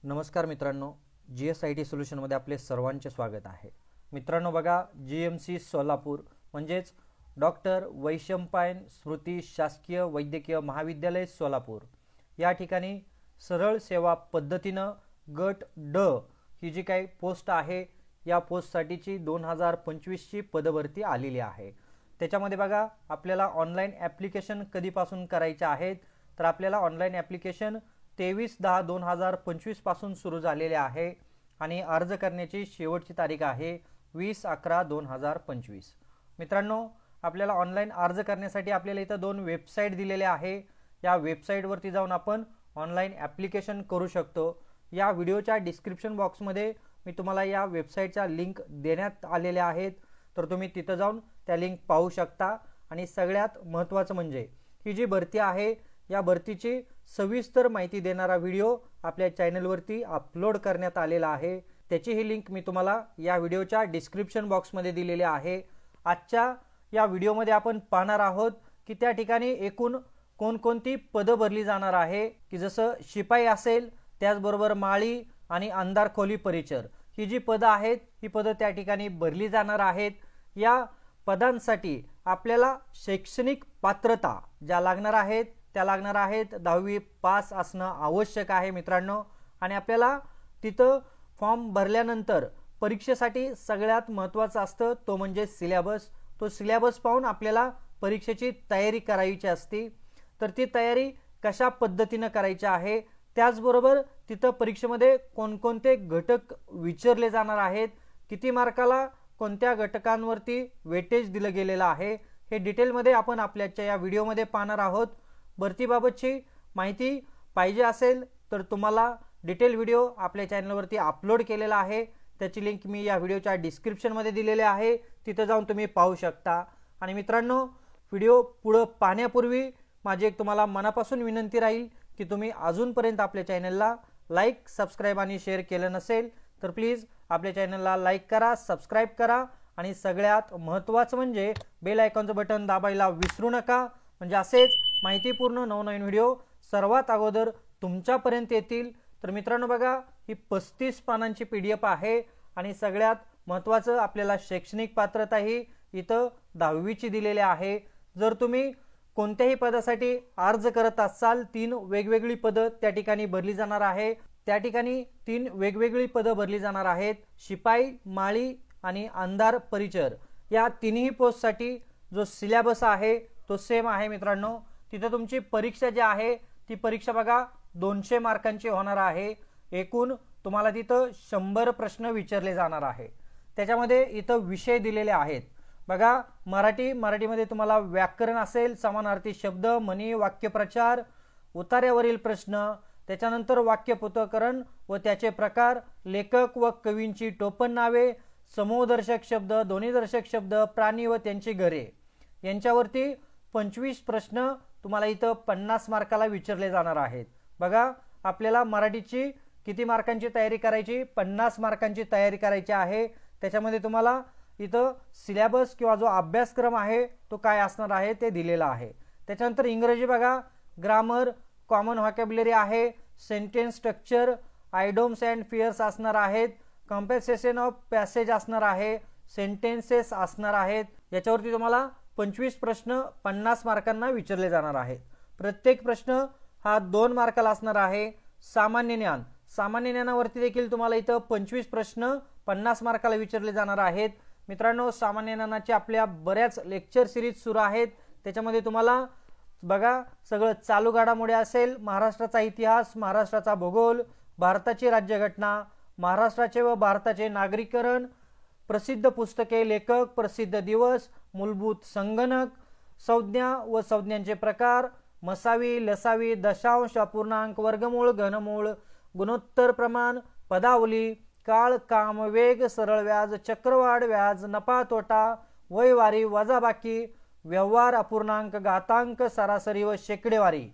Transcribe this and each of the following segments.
नमस्कार मित्रांनो, GSIT सोल्युशनमध्ये आपले सर्वांचे स्वागत आहे। मित्रांनो बघा, GMC सोलापूर म्हणजेच डॉक्टर वैशंपायन स्मृती शासकीय वैद्यकीय महाविद्यालय सोलापूर या ठिकाणी सरळ सेवा पद्धतीने गट ड ही जी काही पोस्ट आहे या पोस्टसाठीची 2025 ची पदभरती आलेली आहे। त्याच्यामध्ये बघा, आपल्याला ऑनलाइन ॲप्लिकेशन कधीपासून करायचे आहेत तर आपल्याला ऑनलाइन ॲप्लिकेशन 23/10/2025 पासून सुरू झालेले आहे आणि अर्ज करण्याची शेवटची तारीख आहे 20/11/2025। मित्रांनो, आपल्याला ऑनलाइन अर्ज करण्यासाठी आपल्याला इथे दोन वेबसाईट दिलेल्या आहे। या वेबसाईट वरती जाऊन आपण ऑनलाइन ॲप्लिकेशन करू शकतो। या व्हिडिओच्या डिस्क्रिप्शन बॉक्स मध्ये मी तुम्हाला या वेबसाईटच्या लिंक देण्यात आलेल्या आहेत, तर तुम्ही तिथे जाऊन त्या लिंक पाहू शकता। आणि सगळ्यात महत्त्वाचं म्हणजे ही जी भरती आहे या भरतीची सविस्तर माहिती देणारा व्हिडिओ आपल्या चॅनल वरती अपलोड करण्यात आलेला आहे। त्याची ही लिंक मी तुम्हाला या व्हिडिओच्या डिस्क्रिप्शन बॉक्स मध्ये दिलेली आहे। आजच्या या व्हिडिओमध्ये आपण पाहणार आहोत की त्या ठिकाणी एकूण कोणकोणती पदे भरली जाणार आहे, की जसं शिपाई असेल, त्याचबरोबर माळी आणि अंधार खोली परिचर ही जी पदे आहेत ही पदे त्या ठिकाणी भरली जाणार आहेत। या पदांसाठी आपल्याला शैक्षणिक पात्रता ज्या लागणार आहेत त्या लागणार आहेत 10वी पास असणं आवश्यक आहे मित्रांनो। आणि आपल्याला तिथं फॉर्म भरल्यानंतर परीक्षेसाठी सगळ्यात महत्त्वाचं असतं तो म्हणजे सिलेबस। तो सिलेबस पाहून आपल्याला परीक्षेची तयारी करायची असते। तर ती तयारी कशा पद्धतीने करायची आहे, त्याचबरोबर तिथं परीक्षेमध्ये कोणकोणते घटक विचारले जाणार आहेत, किती मार्काला कोणत्या घटकांवरती वेटेज दिलं गेलेलं आहे, हे डिटेलमध्ये आपण आपल्याच्या या व्हिडिओमध्ये पाहणार आहोत। भरतीबाबतची माहिती पाहिजे असेल तर तुम्हाला डिटेल व्हिडिओ आपल्या चॅनलवरती अपलोड केलेला आहे, त्याची लिंक मी या व्हिडिओच्या डिस्क्रिप्शन मध्ये दिलेली आहे, तिथे जाऊन तुम्ही पाहू शकता। आणि मित्रांनो, व्हिडिओ पुढे पाहण्यापूर्वी माझी एक तुम्हाला मनापासून विनंती राहील की तुम्ही अजूनपर्यंत आपल्या चॅनलला लाईक, सबस्क्राइब आणि शेअर केलं नसेल तर प्लीज आपल्या चॅनलला लाईक करा, सबस्क्राइब करा आणि सगळ्यात महत्त्वाचं म्हणजे बेल आयकॉनचं बटन दाबायला विसरू नका, म्हणजे असेच माहितीपूर्ण नवनवीन व्हिडिओ सर्वात अगोदर तुमच्यापर्यंत येतील। तर मित्रांनो बघा, ही 35 पानांची PDF आहे आणि सगळ्यात महत्त्वाचं आपल्याला शैक्षणिक पात्रता ही इथं 10वी ची दिलेली आहे। जर तुम्ही कोणत्याही पदासाठी अर्ज करत असाल, 3 वेगवेगळी पदे त्या ठिकाणी भरली जाणार आहे। त्या ठिकाणी 3 वेगवेगळी पदे भरली जाणार आहेत, शिपाई, माळी आणि अंधार परिचर। या तिन्ही पोस्टसाठी जो सिलेबस आहे तो सेम आहे मित्रांनो। तिथे तुमची परीक्षा जी आहे ती परीक्षा बघा 200 मार्कांची होणार आहे। एकूण तुम्हाला तिथं 100 प्रश्न विचारले जाणार आहे। त्याच्यामध्ये इथं विषय दिलेले आहेत बघा, मराठीमध्ये तुम्हाला व्याकरण असेल, समानार्थी शब्द, म्हणी, वाक्यप्रचार, उतार्यावरील प्रश्न, त्याच्यानंतर वाक्यपृथक्करण व त्याचे प्रकार, लेखक व कवींची टोपण नावे, समूहदर्शक शब्द, ध्वनिदर्शक शब्द, प्राणी व त्यांची घरे, यांच्यावरती 25 प्रश्न तुम्हाला इथं 50 मार्काला विचारले जाणार आहेत। बघा, आपल्याला मराठीची किती मार्कांची तयारी करायची, 50 मार्कांची तयारी करायची आहे। त्याच्यामध्ये तुम्हाला इथं सिलेबस किंवा जो अभ्यासक्रम आहे तो काय असणार आहे ते दिलेला आहे। त्याच्यानंतर इंग्रजी बघा, ग्रामर, कॉमन व्हॉकॅब्युलरी आहे, सेंटेन्स स्ट्रक्चर, आयडोम्स अँड फिअर्स असणार आहेत, कॉम्पेन्सेशन ऑफ पॅसेज असणार आहे, सेंटेन्सेस असणार आहेत। याच्यावरती तुम्हाला 25 प्रश्न 50 मार्कांना विचारले जाणार आहेत। प्रत्येक प्रश्न हा 2 मार्काला असणार आहे। सामान्य ज्ञानावरती देखील तुम्हाला इथं 25 प्रश्न 50 मार्काला विचारले जाणार आहेत। मित्रांनो, सामान्य ज्ञानाची आपल्या बऱ्याच लेक्चर सिरीज सुरू आहेत, त्याच्यामध्ये तुम्हाला बघा सगळं चालू घडामोडी असेल, महाराष्ट्राचा इतिहास, महाराष्ट्राचा भूगोल, भारताची राज्यघटना, महाराष्ट्राचे व भारताचे नागरीकरण, प्रसिद्ध पुस्तके, लेखक, प्रसिद्ध दिवस, मूलभूत संगणक, संज्ञा व संज्ञांचे प्रकार, मसावी, लसावी, दशांश, अपूर्णांक, वर्गमूळ, घनमूळ, गुणोत्तर प्रमाण, पदावली, काळ, काम, वेग, सरळ व्याज, चक्रवाढ व्याज, नफा तोटा, वयवारी, वजाबाकी, व्यवहार, अपूर्णांक, घातांक, सरासरी व शेकडेवारी।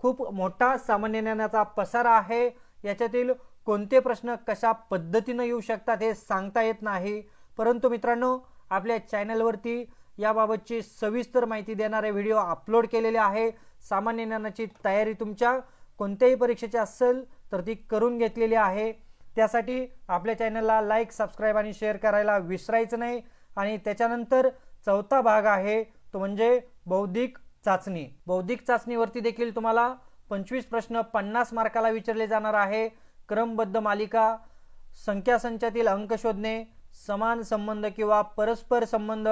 खूप मोठा सामान्य ज्ञानाचा पसारा आहे। याच्यातील कोणते प्रश्न कशा पद्धतीने येऊ शकतात हे सांगता येत नाही, परंतु मित्रांनो आपल्या चॅनलवरती याबाबतची सविस्तर माहिती देणारे व्हिडिओ अपलोड केलेले आहे। सामान्य ज्ञानाची तयारी तुमच्या कोणत्याही परीक्षेची असेल तर ती करून घेतलेली आहे। त्यासाठी आपल्या चॅनलला लाईक, सबस्क्राईब आणि शेअर करायला विसरायचं नाही। आणि त्याच्यानंतर चौथा भाग आहे तो म्हणजे बौद्धिक चाचणी। बौद्धिक चाचणीवरती देखील तुम्हाला 25 प्रश्न 50 मार्काला विचारले जाणार आहे। क्रमबद्ध मालिका, संख्या संचातील अंक शोधणे, समान संबंध किंवा परस्पर संबंध,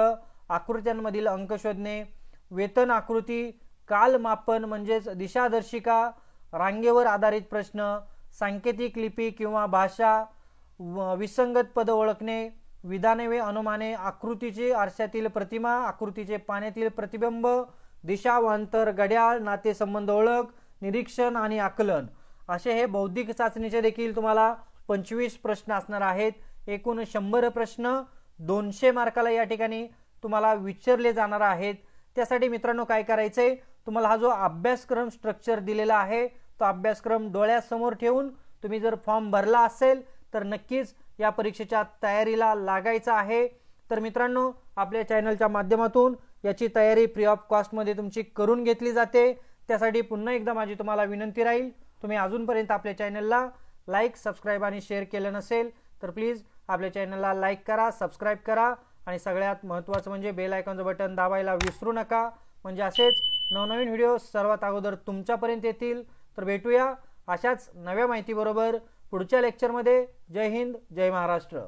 आकृत्यांमधील अंक शोधणे, वेतन आकृती, कालमापन म्हणजेच दिशादर्शिका, रांगेवर आधारित प्रश्न, सांकेतिक लिपी किंवा भाषा, विसंगत पद ओळखणे, विधाने व अनुमाने, आकृतीचे आरशातील प्रतिमा, आकृतीचे पाण्यातील प्रतिबिंब, दिशावांतर, घड्याळ, नातेसंबंध ओळख, निरीक्षण आणि आकलन, असे हे बौद्धिक चाचणीचे देखील तुम्हाला 25 प्रश्न असणार आहेत। एकूण 100 प्रश्न 200 मार्काला या ठिकाणी तुम्हाला विचारले जाणार आहेत। त्यासाठी मित्रांनो काय करायचंय, तुम्हाला हा जो अभ्यासक्रम स्ट्रक्चर दिलेला आहे तो अभ्यासक्रम डोळ्यासमोर ठेवून तुम्ही जर फॉर्म भरला असेल तर नक्कीच या परीक्षेच्या तयारीला लागायचं आहे। तर मित्रांनो आपल्या चॅनलच्या माध्यमातून याची तयारी फ्री ऑफ कॉस्ट मध्ये तुमची करून घेतली जाते। त्यासाठी पुन्हा एकदा माझी तुम्हाला विनंती राहील, तुम्ही अजूनपर्यंत आपल्या चॅनलला लाईक, सबस्क्राईब आणि शेअर केलं नसेल तर प्लीज आपल्या चॅनलला लाईक करा, सबस्क्राईब करा आणि सगळ्यात महत्त्वाचं म्हणजे बेल आयकॉनचं बटन दाबायला विसरू नका, म्हणजे असेच नवनवीन व्हिडिओ सर्वात अगोदर तुमच्यापर्यंत येतील। तर भेटूया अशाच नव्या माहिती बरोबर पुढच्या लेक्चरमध्ये। जय हिंद, जय महाराष्ट्र।